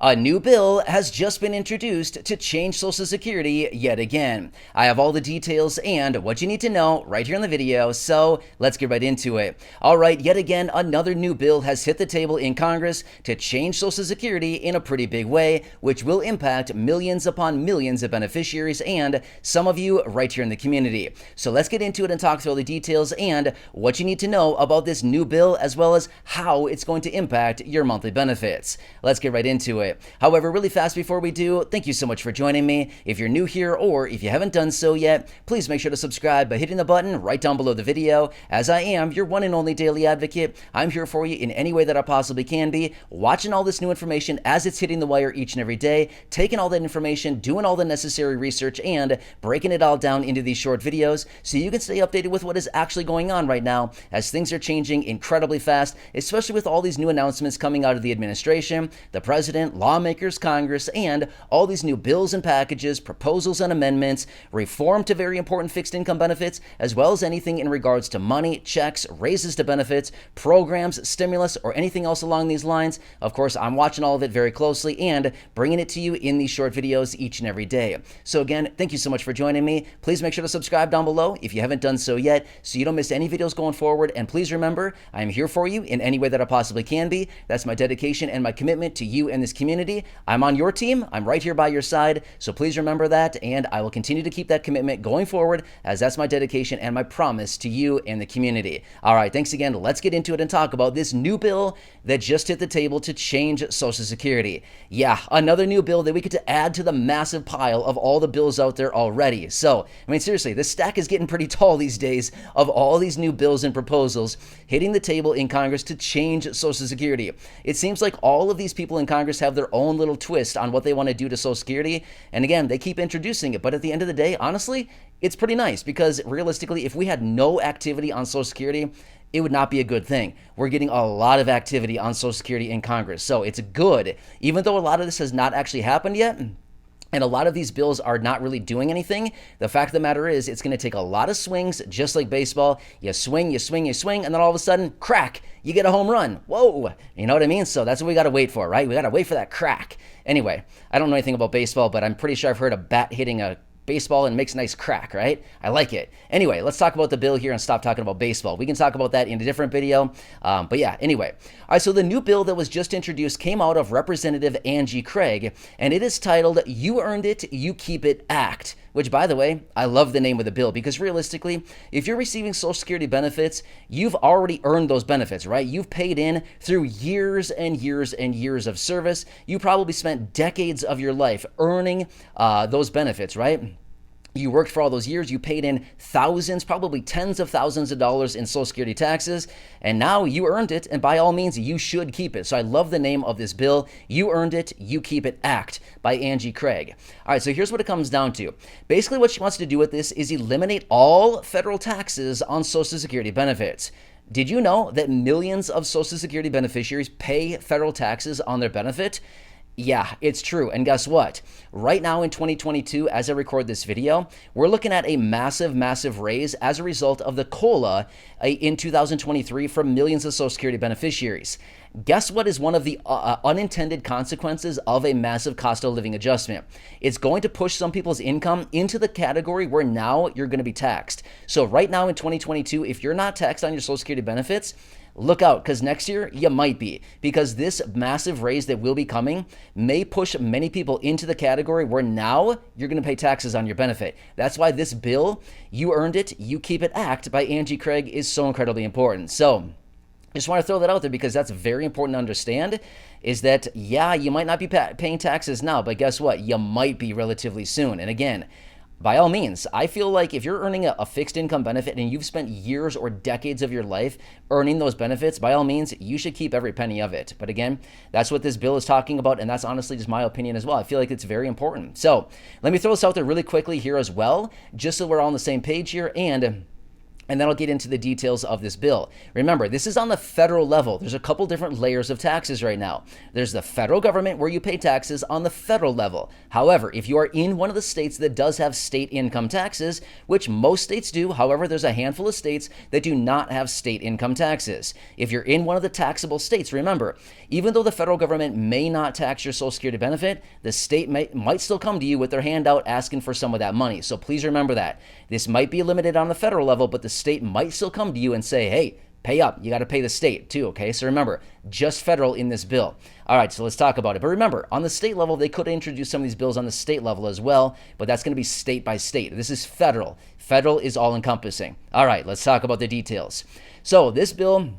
A new bill has just been introduced to change Social Security yet again. I have all the details and what you need to know right here in the video, so let's get right into it. All right, yet again, another new bill has hit the table in Congress to change Social Security in a pretty big way, which will impact millions upon millions of beneficiaries and some of you right here in the community. So let's get into it and talk through all the details and what you need to know about this new bill, as well as how it's going to impact your monthly benefits. Let's get right into it. However, really fast before we do, thank you so much for joining me. If you're new here or if you haven't done so yet, please make sure to subscribe by hitting the button right down below the video, as I am your one and only daily advocate. I'm here for you in any way that I possibly can be, watching all this new information as it's hitting the wire each and every day, taking all that information, doing all the necessary research, and breaking it all down into these short videos so you can stay updated with what is actually going on right now, as things are changing incredibly fast, especially with all these new announcements coming out of the administration, the president, lawmakers, Congress, and all these new bills and packages, proposals and amendments, reform to very important fixed income benefits, as well as anything in regards to money, checks, raises to benefits, programs, stimulus, or anything else along these lines. Of course, I'm watching all of it very closely and bringing it to you in these short videos each and every day. So again, thank you so much for joining me. Please make sure to subscribe down below if you haven't done so yet, so you don't miss any videos going forward. And please remember, I am here for you in any way that I possibly can be. That's my dedication and my commitment to you and this community. I'm on your team. I'm right here by your side. So please remember that, and I will continue to keep that commitment going forward, as that's my dedication and my promise to you and the community. All right, thanks again. Let's get into it and talk about this new bill that just hit the table to change Social Security. Yeah, another new bill that we get to add to the massive pile of all the bills out there already. So, I mean, seriously, this stack is getting pretty tall these days of all these new bills and proposals hitting the table in Congress to change Social Security. It seems like all of these people in Congress have their own little twist on what they want to do to Social Security. And again, they keep introducing it. But at the end of the day, honestly, it's pretty nice, because realistically, if we had no activity on Social Security, it would not be a good thing. We're getting a lot of activity on Social Security in Congress. So it's good, even though a lot of this has not actually happened yet. And a lot of these bills are not really doing anything. The fact of the matter is, it's going to take a lot of swings, just like baseball. You swing, you swing, you swing, and then all of a sudden, crack, you get a home run. Whoa, you know what I mean? So that's what we got to wait for, right? We got to wait for that crack. Anyway, I don't know anything about baseball, but I'm pretty sure I've heard a bat hitting a baseball and makes a nice crack, right? I like it. Anyway, let's talk about the bill here and stop talking about baseball. We can talk about that in a different video. But yeah, anyway. All right, so the new bill that was just introduced came out of Representative Angie Craig, and it is titled You Earned It, You Keep It Act, which, by the way, I love the name of the bill, because realistically, if you're receiving Social Security benefits, you've already earned those benefits, right? You've paid in through years and years and years of service. You probably spent decades of your life earning those benefits, right? You worked for all those years, you paid in thousands, probably tens of thousands of dollars in Social Security taxes, and now you earned it, and by all means, you should keep it. So I love the name of this bill, You Earned It, You Keep It Act by Angie Craig. All right, so here's what it comes down to. Basically, what she wants to do with this is eliminate all federal taxes on Social Security benefits. Did you know that millions of Social Security beneficiaries pay federal taxes on their benefit? Yeah, it's true. And guess what? Right now in 2022, as I record this video, we're looking at a massive, massive raise as a result of the COLA in 2023 for millions of Social Security beneficiaries. Guess what is one of the unintended consequences of a massive cost of living adjustment? It's going to push some people's income into the category where now you're going to be taxed. So right now in 2022, if you're not taxed on your Social Security benefits, look out, because next year you might be, because this massive raise that will be coming may push many people into the category where now you're going to pay taxes on your benefit. That's why this bill, You Earned It, You Keep It Act by Angie Craig is so incredibly important. So I just want to throw that out there, because that's very important to understand, is that, yeah, you might not be paying taxes now, but guess what? You might be relatively soon. And again, by all means, I feel like if you're earning a fixed income benefit and you've spent years or decades of your life earning those benefits, by all means, you should keep every penny of it. But again, that's what this bill is talking about, and that's honestly just my opinion as well. I feel like it's very important. So let me throw this out there really quickly here as well, just so we're all on the same page here. And And then I'll get into the details of this bill. Remember, this is on the federal level. There's a couple different layers of taxes right now. There's the federal government where you pay taxes on the federal level. However, if you are in one of the states that does have state income taxes, which most states do, however, there's a handful of states that do not have state income taxes. If you're in one of the taxable states, remember, even though the federal government may not tax your Social Security benefit, the state might still come to you with their hand out asking for some of that money. So please remember that. This might be limited on the federal level, but the state might still come to you and say, hey, pay up. You got to pay the state too, okay? So remember, just federal in this bill. All right, so let's talk about it. But remember, on the state level, they could introduce some of these bills on the state level as well, but that's going to be state by state. This is federal. Federal is all encompassing. All right, let's talk about the details. So this bill,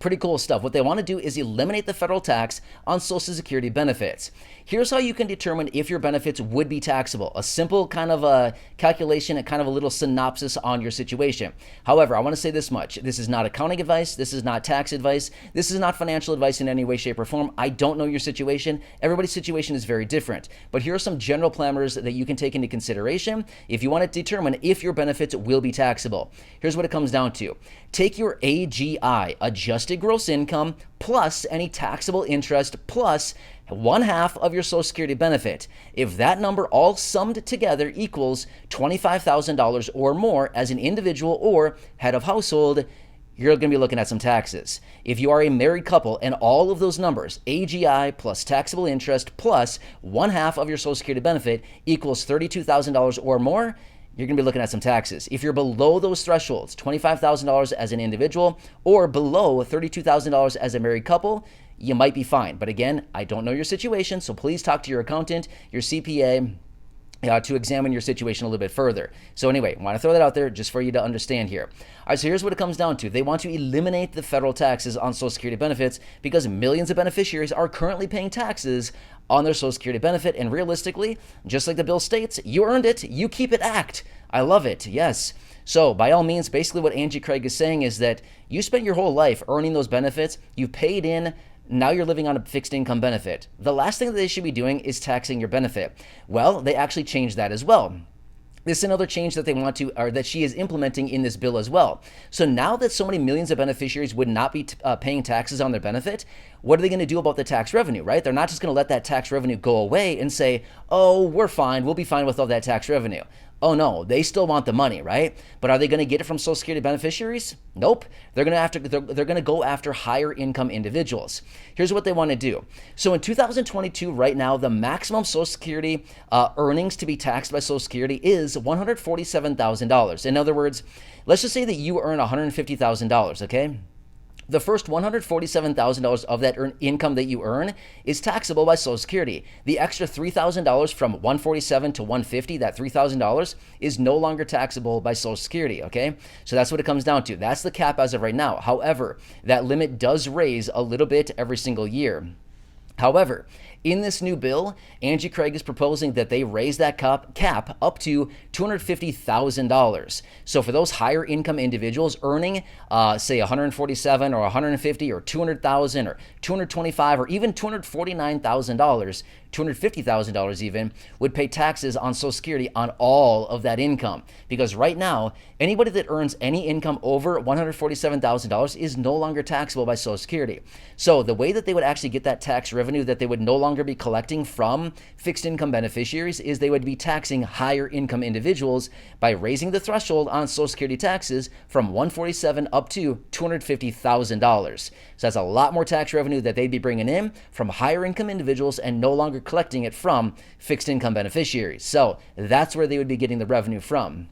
pretty cool stuff. What they want to do is eliminate the federal tax on Social Security benefits. Here's how you can determine if your benefits would be taxable. A simple kind of a calculation and kind of a little synopsis on your situation. However, I want to say this much. This is not accounting advice. This is not tax advice. This is not financial advice in any way, shape, or form. I don't know your situation. Everybody's situation is very different. But here are some general parameters that you can take into consideration if you want to determine if your benefits will be taxable. Here's what it comes down to. Take your AGI, adjusted gross income, plus any taxable interest, plus 1/2 of your Social Security benefit. If that number all summed together equals $25,000 or more as an individual or head of household, you're going to be looking at some taxes. If you are a married couple and all of those numbers, AGI plus taxable interest plus 1/2 of your Social Security benefit equals $32,000 or more, you're going to be looking at some taxes. If you're below those thresholds, $25,000 as an individual or below $32,000 as a married couple, you might be fine. But again, I don't know your situation, so please talk to your accountant, your CPA, to examine your situation a little bit further. So anyway, I want to throw that out there just for you to understand here. All right, so here's what it comes down to. They want to eliminate the federal taxes on Social Security benefits because millions of beneficiaries are currently paying taxes on their Social Security benefit. And realistically, just like the bill states, you earned it, you keep it, act. I love it, yes. So by all means, basically what Angie Craig is saying is that you spent your whole life earning those benefits, you paid in, now you're living on a fixed income benefit. The last thing that they should be doing is taxing your benefit. Well, they actually changed that as well. This is another change that they want to, or that she is implementing in this bill as well. So now that so many millions of beneficiaries would not be paying taxes on their benefit, what are they going to do about the tax revenue, right? They're not just going to let that tax revenue go away and say, oh, we're fine, we'll be fine with all that tax revenue. Oh no, they still want the money, right? But are they going to get it from Social Security beneficiaries? Nope. They're going to go after higher income individuals. Here's what they want to do. So in 2022, right now, the maximum Social Security earnings to be taxed by Social Security is $147,000. In other words, let's just say that you earn $150,000, okay? The first $147,000 of that income that you earn is taxable by Social Security. The extra $3,000 from $147 to $150, that $3,000 is no longer taxable by Social Security, okay? So that's what it comes down to. That's the cap as of right now. However, that limit does raise a little bit every single year. However, in this new bill, Angie Craig is proposing that they raise that cap up to $250,000. So for those higher income individuals earning, say, $147,000 or $150,000 or $200,000 or $225,000 or even $249,000, $250,000 even, would pay taxes on Social Security on all of that income. Because right now, anybody that earns any income over $147,000 is no longer taxable by Social Security. So the way that they would actually get that tax revenue that they would no longer be collecting from fixed income beneficiaries is they would be taxing higher income individuals by raising the threshold on Social Security taxes from $147,000 up to $250,000. So that's a lot more tax revenue that they'd be bringing in from higher income individuals and no longer collecting it from fixed income beneficiaries. So that's where they would be getting the revenue from.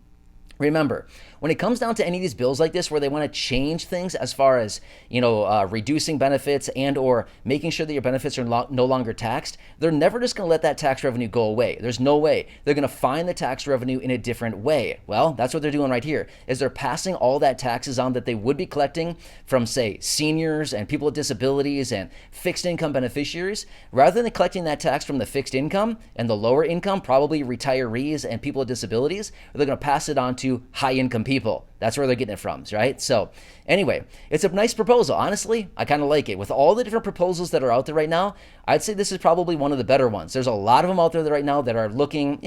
Remember, when it comes down to any of these bills like this where they want to change things as far as, reducing benefits and or making sure that your benefits are no longer taxed, they're never just going to let that tax revenue go away. There's no way. They're going to find the tax revenue in a different way. Well, that's what they're doing right here, is they're passing all that taxes on that they would be collecting from, say, seniors and people with disabilities and fixed income beneficiaries. Rather than collecting that tax from the fixed income and the lower income, probably retirees and people with disabilities, they're going to pass it on to high income people. That's where they're getting it from, right? So anyway, it's a nice proposal. Honestly, I kind of like it. With all the different proposals that are out there right now, I'd say this is probably one of the better ones. There's a lot of them out there right now that are looking,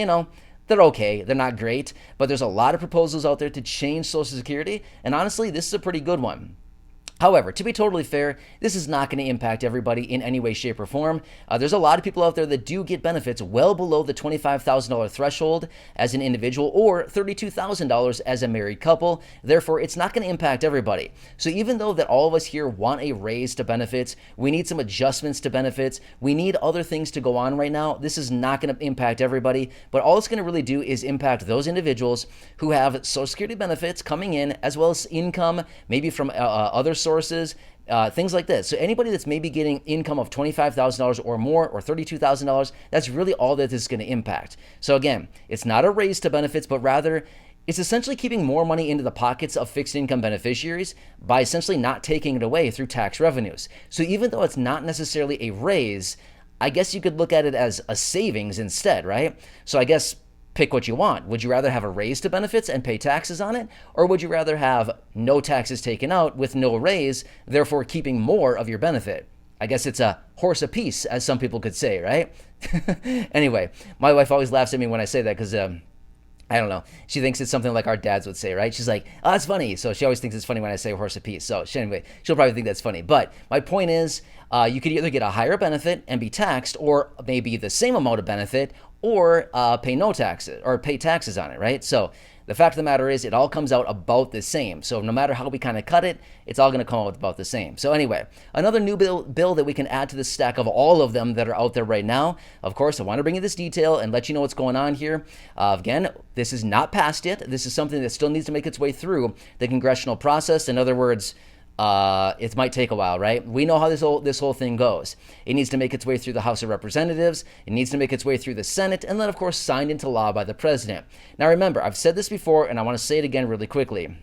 They're okay. They're not great, but there's a lot of proposals out there to change Social Security, and honestly, this is a pretty good one. However, to be totally fair, this is not going to impact everybody in any way, shape, or form. There's a lot of people out there that do get benefits well below the $25,000 threshold as an individual or $32,000 as a married couple. Therefore, it's not going to impact everybody. So even though that all of us here want a raise to benefits, we need some adjustments to benefits, we need other things to go on right now, this is not going to impact everybody. But all it's going to really do is impact those individuals who have Social Security benefits coming in, as well as income, maybe from other sources, things like this. So anybody that's maybe getting income of $25,000 or more, or $32,000, that's really all that this is going to impact. So again, it's not a raise to benefits, but rather it's essentially keeping more money into the pockets of fixed income beneficiaries by essentially not taking it away through tax revenues. So even though it's not necessarily a raise, I guess you could look at it as a savings instead, right? So I guess pick what you want. Would you rather have a raise to benefits and pay taxes on it? Or would you rather have no taxes taken out with no raise, therefore keeping more of your benefit? I guess it's a horse apiece, as some people could say, right? Anyway, my wife always laughs at me when I say that because I don't know. She thinks it's something like our dads would say, right? She's like, oh, that's funny. So she always thinks it's funny when I say horse apiece. So anyway, she'll probably think that's funny. But my point is, you could either get a higher benefit and be taxed, or maybe the same amount of benefit, or pay no taxes, or pay taxes on it, right? So the fact of the matter is, it all comes out about the same. So no matter how we kind of cut it, it's all going to come out about the same. So anyway, another new bill that we can add to the stack of all of them that are out there right now. Of course, I want to bring you this detail and let you know what's going on here. Again, this is not passed yet. This is something that still needs to make its way through the congressional process. In other words, it might take a while, right? We know how this whole thing goes. It needs to make its way through the House of Representatives. It needs to make its way through the Senate, and then, of course, signed into law by the president. Now, remember, I've said this before, and I want to say it again really quickly.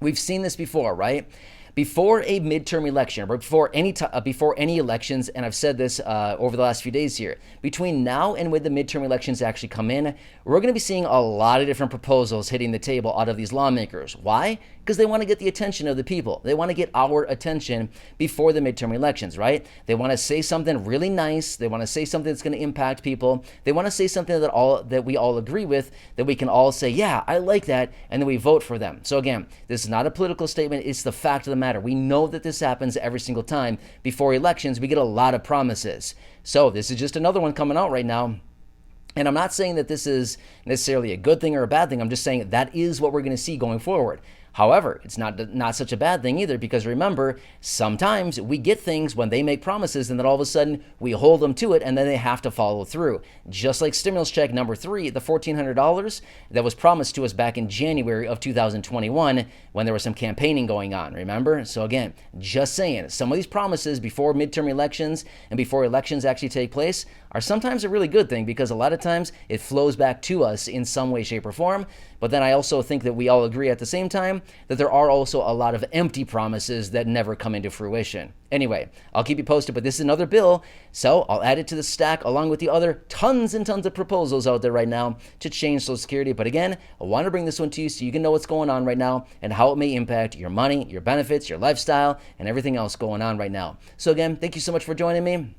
We've seen this before, right? Before a midterm election, or before any elections, and I've said this over the last few days here, between now and when the midterm elections actually come in, we're going to be seeing a lot of different proposals hitting the table out of these lawmakers. Why? Because they want to get the attention of the people. They want to get our attention before the midterm elections, right? They want to say something really nice. They want to say something that's going to impact people. They want to say something that we all agree with, that we can all say, yeah, I like that, and then we vote for them. So again, this is not a political statement. It's the fact of the matter. We know that this happens every single time. Before elections, we get a lot of promises. So this is just another one coming out right now. And I'm not saying that this is necessarily a good thing or a bad thing. I'm just saying that is what we're going to see going forward. However, it's not such a bad thing either, because remember, sometimes we get things when they make promises and then all of a sudden we hold them to it and then they have to follow through. Just like stimulus check number 3, the $1,400 that was promised to us back in January of 2021 when there was some campaigning going on, remember? So again, just saying, some of these promises before midterm elections and before elections actually take place are sometimes a really good thing, because a lot of times it flows back to us in some way, shape, or form. But then I also think that we all agree at the same time that there are also a lot of empty promises that never come into fruition. Anyway, I'll keep you posted, but this is another bill, so I'll add it to the stack along with the other tons and tons of proposals out there right now to change Social Security. But again, I want to bring this one to you so you can know what's going on right now and how it may impact your money, your benefits, your lifestyle, and everything else going on right now. So again, thank you so much for joining me.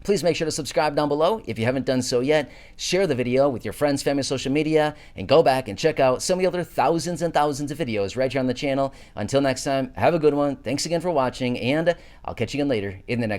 Please make sure to subscribe down below if you haven't done so yet. Share the video with your friends, family, social media, and go back and check out some of the other thousands and thousands of videos right here on the channel. Until next time, have a good one. Thanks again for watching, and I'll catch you again later in the next